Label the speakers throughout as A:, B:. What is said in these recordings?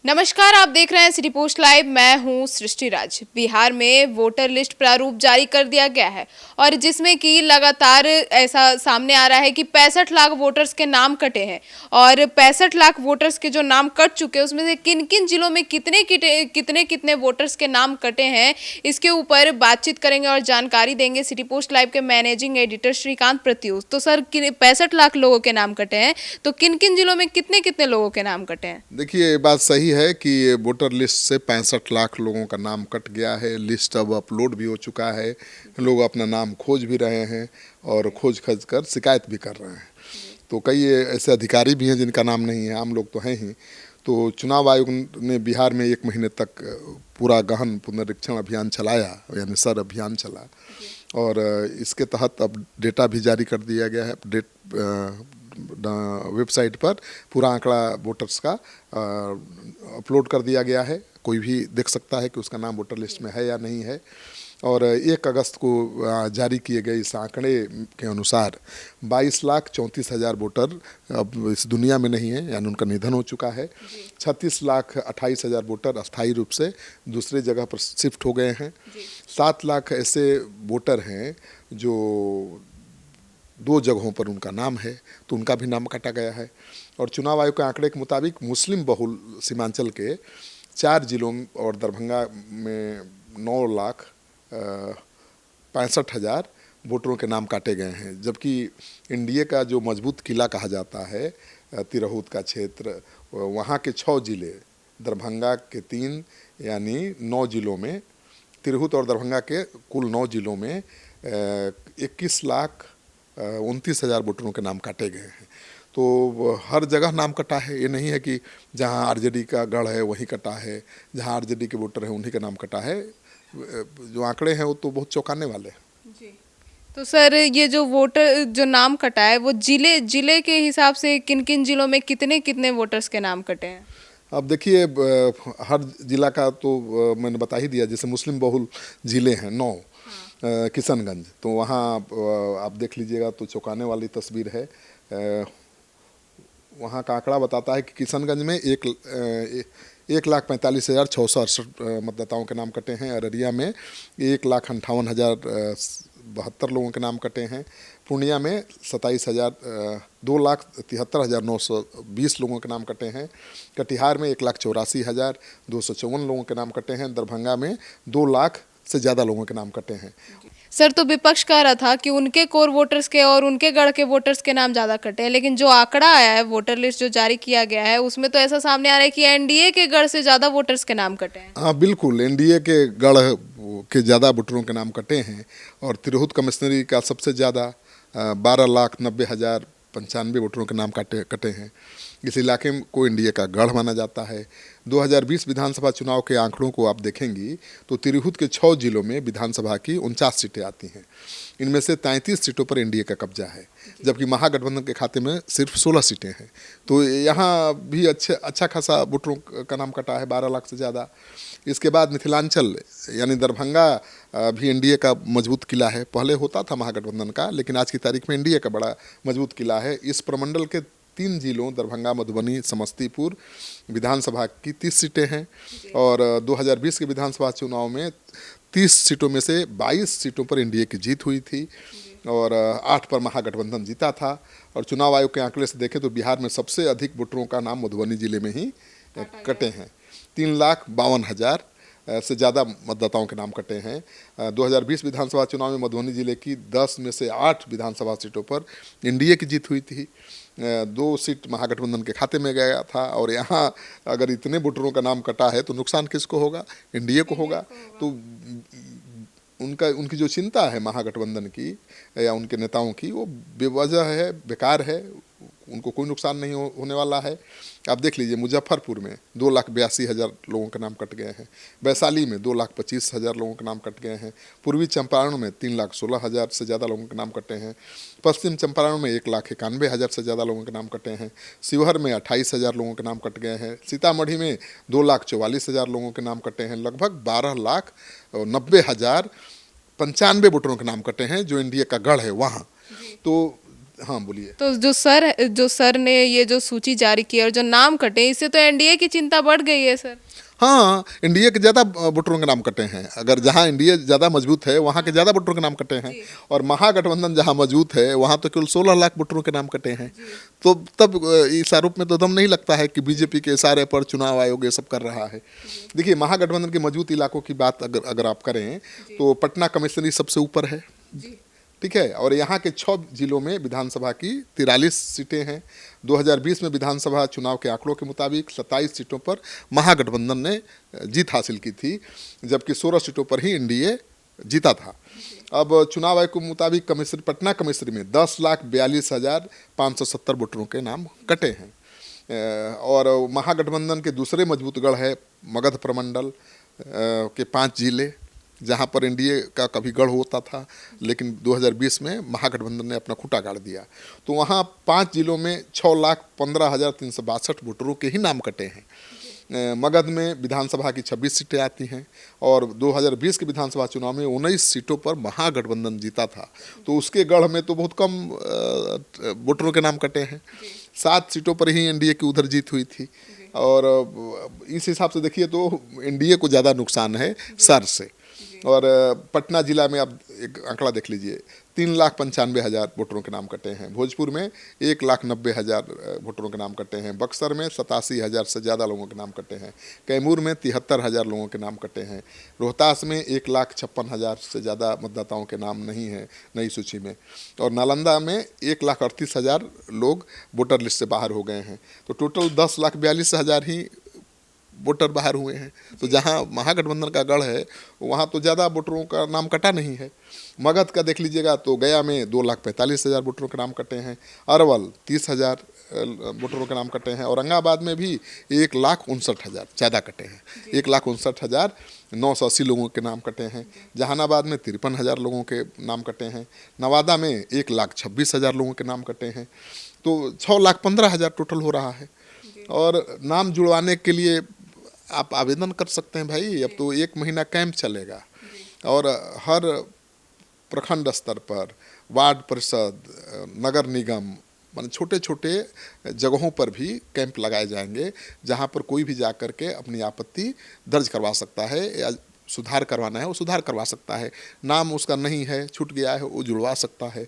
A: नमस्कार, आप देख रहे हैं सिटी पोस्ट लाइव। मैं हूं सृष्टि राज। बिहार में वोटर लिस्ट प्रारूप जारी कर दिया गया है और जिसमें कि लगातार ऐसा सामने आ रहा है कि 65 लाख वोटर्स के नाम कटे हैं और 65 लाख वोटर्स के जो नाम कट चुके हैं उसमें से किन किन जिलों में कितने वोटर्स के नाम कटे हैं, इसके ऊपर बातचीत करेंगे और जानकारी देंगे सिटी पोस्ट लाइव के मैनेजिंग एडिटर श्रीकांत प्रत्यूष। तो सर, 65 लाख लोगों के नाम कटे हैं, तो किन किन जिलों में कितने कितने लोगों के नाम कटे हैं?
B: देखिए, ये बात सही है कि वोटर लिस्ट से 65 लाख लोगों का नाम कट गया है। लिस्ट अब अपलोड भी हो चुका है। लोग अपना नाम खोज भी रहे हैं और खोज कर शिकायत भी कर रहे हैं। तो कई ऐसे अधिकारी भी हैं जिनका नाम नहीं है, आम लोग तो हैं ही। तो चुनाव आयोग ने बिहार में 1 महीने तक पूरा गहन पुनरीक्षण अभियान चलाया, यानी सर अभियान चला, और इसके तहत अब डेटा भी जारी कर दिया गया है। वेबसाइट पर पूरा आंकड़ा वोटर्स का अपलोड कर दिया गया है। कोई भी देख सकता है कि उसका नाम वोटर लिस्ट में है या नहीं है। और 1 अगस्त को जारी किए गए इस आंकड़े के अनुसार 22,34,000 वोटर अब इस दुनिया में नहीं है, यानी उनका निधन हो चुका है। 36,28,000 वोटर अस्थायी रूप से दूसरे जगह पर शिफ्ट हो गए हैं। 7 लाख ऐसे वोटर हैं जो 2 जगहों पर उनका नाम है, तो उनका भी नाम काटा गया है। और चुनाव आयोग के आंकड़े के मुताबिक मुस्लिम बहुल सीमांचल के 4 जिलों और दरभंगा में 9,65,000 वोटरों के नाम काटे गए हैं। जबकि एनडीए का जो मजबूत किला कहा जाता है, तिरहुत का क्षेत्र, वहाँ के 6 जिले, दरभंगा के 3, यानी 9 जिलों में, तिरहुत और दरभंगा के कुल 9 जिलों में 21,29,000 वोटरों के नाम काटे गए हैं। तो हर जगह नाम कटा है। ये नहीं है कि जहां आरजेडी का गढ़ है वहीं कटा है, जहां आरजेडी के वोटर हैं उन्हीं का नाम कटा है। जो आंकड़े हैं वो तो बहुत चौंकाने वाले हैं।
A: जी। तो सर, ये जो वोटर जो नाम कटा है वो जिले के हिसाब से किन किन जिलों में कितने कितने वोटर्स के नाम कटे हैं?
B: अब देखिए, हर जिला का तो मैंने बता ही दिया। जैसे मुस्लिम बहुल जिले हैं 9, किशनगंज, तो वहाँ आप देख लीजिएगा तो चौंकाने वाली तस्वीर है। वहाँ का आंकड़ा बताता है कि किशनगंज में 1,45,668 मतदाताओं के नाम कटे हैं। अररिया में 1,58,072 लोगों के नाम कटे हैं। पूर्णिया में 2,73,920 लोगों के नाम कटे हैं। कटिहार में 1,84,254 लोगों के नाम कटे हैं। दरभंगा में 2 लाख से ज़्यादा लोगों के नाम कटे हैं।
A: सर, तो विपक्ष कह रहा था कि उनके कोर वोटर्स के और उनके गढ़ के वोटर्स के नाम ज़्यादा कटे हैं, लेकिन जो आंकड़ा आया है, वोटर लिस्ट जो जारी किया गया है, उसमें तो ऐसा सामने आ रहा है कि एनडीए के गढ़ से ज़्यादा वोटर्स के नाम कटे हैं।
B: हाँ, बिल्कुल, एनडीए के गढ़ के ज़्यादा वोटरों के नाम कटे हैं। और तिरहुत कमिश्नरी का सबसे ज़्यादा 12,90,095 वोटरों के नाम कटे हैं। इस इलाके को एनडीए का गढ़ माना जाता है। 2020 विधानसभा चुनाव के आंकड़ों को आप देखेंगी तो तिरहुत के 6 जिलों में विधानसभा की 49 सीटें आती हैं। इनमें से 33 सीटों पर एनडीए का कब्जा है, जबकि महागठबंधन के खाते में सिर्फ 16 सीटें हैं। तो यहाँ भी अच्छा खासा वोटरों का नाम कटा है, 12 लाख से ज़्यादा। इसके बाद मिथिलांचल यानी दरभंगा भी एनडीए का मजबूत किला है। पहले होता था महागठबंधन का, लेकिन आज की तारीख में एनडीए का बड़ा मजबूत किला है। इस प्रमंडल के 3 जिलों दरभंगा, मधुबनी, समस्तीपुर विधानसभा की 30 सीटें हैं। और 2020 के विधानसभा चुनाव में 30 सीटों में से 22 सीटों पर एनडीए की जीत हुई थी और 8 पर महागठबंधन जीता था। और चुनाव आयोग के आंकड़े से देखें तो बिहार में सबसे अधिक वोटरों का नाम मधुबनी जिले में ही कटे हैं। 3,52,000 से ज़्यादा मतदाताओं के नाम कटे हैं। 2020 विधानसभा चुनाव में मधुबनी जिले की 10 में से 8 विधानसभा सीटों पर एनडीए की जीत हुई थी। 2 सीट महागठबंधन के खाते में गया था। और यहाँ अगर इतने वोटरों का नाम कटा है तो नुकसान किसको होगा? एनडीए को होगा। तो उनकी जो चिंता है महागठबंधन की या उनके नेताओं की, वो बेवजह है, बेकार है। उनको कोई नुकसान नहीं होने वाला है। आप देख लीजिए, मुजफ्फरपुर में 2,82,000 लोगों के नाम कट गए हैं। वैशाली में 2,25,000 लोगों के नाम कट गए हैं। पूर्वी चंपारण में 3,16,000 से ज़्यादा लोगों के नाम कटे हैं। पश्चिम चंपारण में 1,91,000 से ज़्यादा लोगों के नाम कटे हैं। शिवहर में 28,000 लोगों के नाम कट गए हैं। सीतामढ़ी में 2,44,000 लोगों के नाम कटे हैं। लगभग 12,90,095 वोटरों के नाम कटे हैं जो एनडीए का गढ़ है वहाँ। तो हाँ बोलिए।
A: तो जो सर ने ये जो सूची जारी की और जो नाम कटे, इससे तो एनडीए की चिंता बढ़ गई है सर।
B: हाँ, एनडीए के ज़्यादा वोटरों के नाम कटे हैं। अगर जहाँ एनडीए ज़्यादा मजबूत है वहाँ के ज़्यादा वोटरों के नाम कटे हैं, और महागठबंधन जहाँ मजबूत है वहाँ तो केवल 16 लाख वोटरों के नाम कटे हैं। तो तब इस आरोप में तो दम नहीं लगता है कि बीजेपी के इशारे पर चुनाव आयोग ये सब कर रहा है। देखिए, महागठबंधन के मजबूत इलाकों की बात अगर आप करें तो पटना कमिश्नरी सबसे ऊपर है, ठीक है। और यहाँ के 6 जिलों में विधानसभा की 43 सीटें हैं। 2020 में विधानसभा चुनाव के आंकड़ों के मुताबिक 27 सीटों पर महागठबंधन ने जीत हासिल की थी, जबकि 16 सीटों पर ही एनडीए जीता था। अब चुनाव आयोग के मुताबिक पटना कमिश्नरी में 10,42,570 वोटरों के नाम कटे हैं। और महागठबंधन के दूसरे मजबूत गढ़ है मगध प्रमंडल के 5 जिले, जहाँ पर एनडीए का कभी गढ़ होता था, लेकिन 2020 में महागठबंधन ने अपना खूंटा गाड़ दिया। तो वहाँ 5 जिलों में 6,15,362 वोटरों के ही नाम कटे हैं। मगध में विधानसभा की 26 सीटें आती हैं, और 2020 के विधानसभा चुनाव में 19 सीटों पर महागठबंधन जीता था। तो उसके गढ़ में तो बहुत कम वोटरों के नाम कटे हैं। 7 सीटों पर ही एनडीए की उधर जीत हुई थी। और इस हिसाब से देखिए तो एनडीए को ज़्यादा नुकसान है सर से। और पटना जिला में आप एक आंकड़ा देख लीजिए, 3,95,000 वोटरों के नाम कटे हैं। भोजपुर में 1,90,000 वोटरों के नाम कटे हैं। बक्सर में 87,000 से ज़्यादा लोगों के नाम कटे हैं। कैमूर में 73,000 लोगों के नाम कटे हैं। रोहतास में 1,56,000 से ज़्यादा मतदाताओं के नाम नहीं हैं नई सूची में। और नालंदा में 1,38,000 लोग वोटर लिस्ट से बाहर हो गए हैं। तो टोटल 10,42,000 ही वोटर बाहर हुए हैं। तो जहां महागठबंधन का गढ़ है वहां तो ज़्यादा वोटरों का नाम कटा नहीं है। मगध का देख लीजिएगा तो गया में 2,45,000 वोटरों के नाम कटे हैं। अरवल 30,000 वोटरों के नाम कटे हैं। औरंगाबाद में भी 1,59,000 ज़्यादा कटे हैं। 1,59,980 लोगों के नाम कटे हैं। जहानाबाद में 53,000 लोगों के नाम कटे हैं। नवादा में 1,26,000 लोगों के नाम कटे हैं। तो 6,15,000 टोटल हो रहा है। और नाम जुड़वाने के लिए आप आवेदन कर सकते हैं भाई। अब तो 1 महीना कैंप चलेगा, और हर प्रखंड स्तर पर, वार्ड परिषद, नगर निगम, मान छोटे छोटे जगहों पर भी कैंप लगाए जाएंगे, जहां पर कोई भी जाकर के अपनी आपत्ति दर्ज करवा सकता है, या सुधार करवाना है वो सुधार करवा सकता है। नाम उसका नहीं है, छूट गया है, वो जुड़वा सकता है।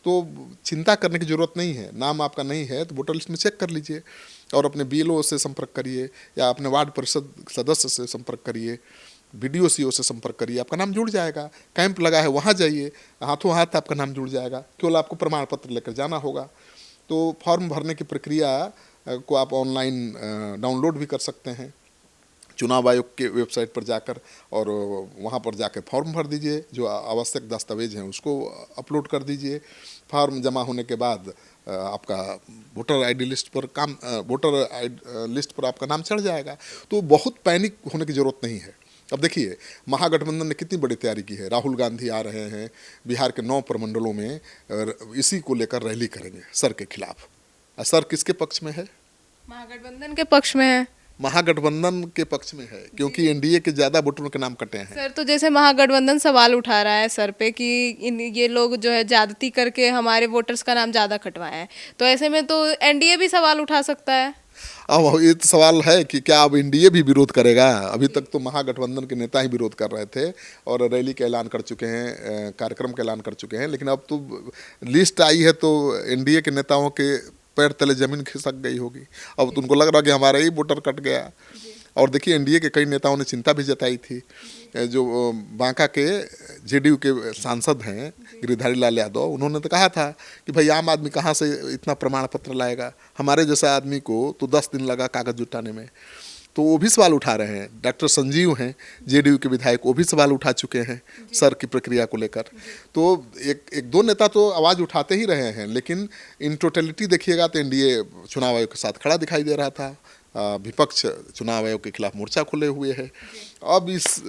B: तो चिंता करने की ज़रूरत नहीं है। नाम आपका नहीं है तो वोटर लिस्ट में चेक कर लीजिए, और अपने बीएलओ से संपर्क करिए, या अपने वार्ड परिषद सदस्य से संपर्क करिए, बीडीओ-सीओ से संपर्क करिए, आपका नाम जुड़ जाएगा। कैंप लगा है वहाँ जाइए, हाथों हाथ आपका नाम जुड़ जाएगा। केवल आपको प्रमाण पत्र लेकर जाना होगा। तो फॉर्म भरने की प्रक्रिया को आप ऑनलाइन डाउनलोड भी कर सकते हैं चुनाव आयोग के वेबसाइट पर जाकर, और वहाँ पर जाकर फॉर्म भर दीजिए। जो आवश्यक दस्तावेज हैं उसको अपलोड कर दीजिए। फॉर्म जमा होने के बाद आपका वोटर लिस्ट पर आपका नाम चढ़ जाएगा। तो बहुत पैनिक होने की ज़रूरत नहीं है। अब देखिए, महागठबंधन ने कितनी बड़ी तैयारी की है। राहुल गांधी आ रहे हैं बिहार के 9 प्रमंडलों में, इसी को लेकर रैली करेंगे सर के खिलाफ। सर किसके पक्ष में है?
A: महागठबंधन के पक्ष में है।
B: महागठबंधन के पक्ष में है, क्योंकि एनडीए के ज़्यादा वोटरों के नाम कटे हैं।
A: सर, तो जैसे महागठबंधन सवाल उठा रहा है सर पे कि ये लोग जो है ज्यादती करके हमारे वोटर्स का नाम ज़्यादा कटवाए हैं, तो ऐसे में तो एनडीए भी सवाल उठा सकता है।
B: अब ये तो सवाल है कि क्या अब एनडीए भी विरोध करेगा? अभी तक तो महागठबंधन के नेता ही विरोध कर रहे थे, और रैली का ऐलान कर चुके हैं, कार्यक्रम का ऐलान कर चुके हैं। लेकिन अब तो लिस्ट आई है तो एनडीए के नेताओं के पैर तले जमीन खिसक गई होगी। अब तो उनको लग रहा कि हमारा ही वोटर कट गया। और देखिए, एनडीए के कई नेताओं ने चिंता भी जताई थी। जो बांका के जेडीयू के सांसद हैं गिरिधारी लाल यादव, उन्होंने तो कहा था कि भाई आम आदमी कहाँ से इतना प्रमाण पत्र लाएगा, हमारे जैसा आदमी को तो 10 दिन लगा कागज जुटाने में। तो वो भी सवाल उठा रहे हैं। डॉक्टर संजीव हैं जेडीयू के विधायक, वो भी सवाल उठा चुके हैं सर की प्रक्रिया को लेकर। तो एक दो नेता तो आवाज़ उठाते ही रहे हैं, लेकिन इन टोटलिटी देखिएगा तो एनडीए चुनाव आयोग के साथ खड़ा दिखाई दे रहा था। विपक्ष चुनाव आयोग के खिलाफ मोर्चा खुले हुए है। अब इस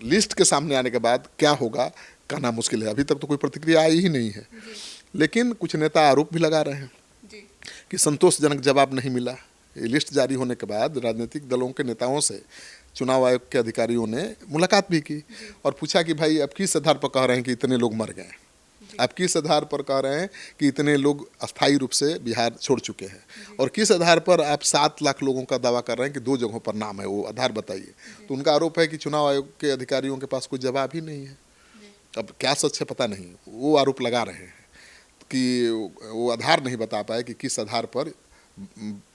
B: लिस्ट के सामने आने के बाद क्या होगा कहना मुश्किल है। अभी तक तो कोई प्रतिक्रिया आई ही नहीं है, लेकिन कुछ नेता आरोप भी लगा रहे हैं कि संतोषजनक जवाब नहीं मिला। ये लिस्ट जारी होने के बाद राजनीतिक दलों के नेताओं से चुनाव आयोग के अधिकारियों ने मुलाकात भी की और पूछा कि भाई अब किस आधार पर कह रहे हैं कि इतने लोग मर गए। आप किस आधार पर कह रहे हैं कि इतने लोग अस्थायी रूप से बिहार छोड़ चुके हैं, और किस आधार पर आप 7 लाख लोगों का दावा कर रहे हैं कि 2 जगहों पर नाम है, वो आधार बताइए। तो उनका आरोप है कि चुनाव आयोग के अधिकारियों के पास कोई जवाब ही नहीं है। अब क्या सच है पता नहीं, वो आरोप लगा रहे हैं कि वो आधार नहीं बता पाए कि किस आधार पर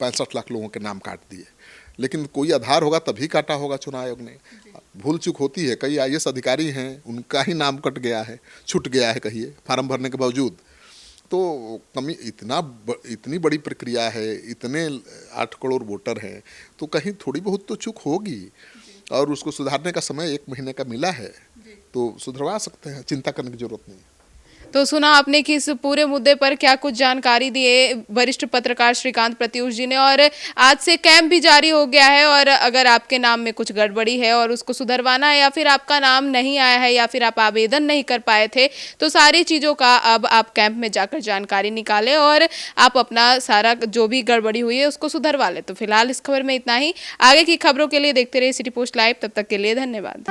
B: 65 लाख लोगों के नाम काट दिए। लेकिन कोई आधार होगा तभी काटा होगा चुनाव आयोग ने। भूल चूक होती है, कई IAS अधिकारी हैं उनका ही नाम कट गया है, छूट गया है कहिए, फार्म भरने के बावजूद। तो कमी इतनी बड़ी प्रक्रिया है, इतने 8 करोड़ वोटर हैं, तो कहीं थोड़ी बहुत तो चूक होगी, और उसको सुधारने का समय 1 महीने का मिला है, तो सुधरवा सकते हैं, चिंता करने की जरूरत नहीं।
A: तो सुना आपने कि इस पूरे मुद्दे पर क्या कुछ जानकारी दिए वरिष्ठ पत्रकार श्रीकांत प्रत्युष जी ने, और आज से कैंप भी जारी हो गया है, और अगर आपके नाम में कुछ गड़बड़ी है और उसको सुधरवाना है, या फिर आपका नाम नहीं आया है, या फिर आप आवेदन नहीं कर पाए थे, तो सारी चीज़ों का अब आप कैंप में जाकर जानकारी निकालें और आप अपना सारा जो भी गड़बड़ी हुई है उसको सुधरवा लें। तो फिलहाल इस खबर में इतना ही। आगे की खबरों के लिए देखते रहिए सिटी पोस्ट लाइव। तब तक के लिए धन्यवाद।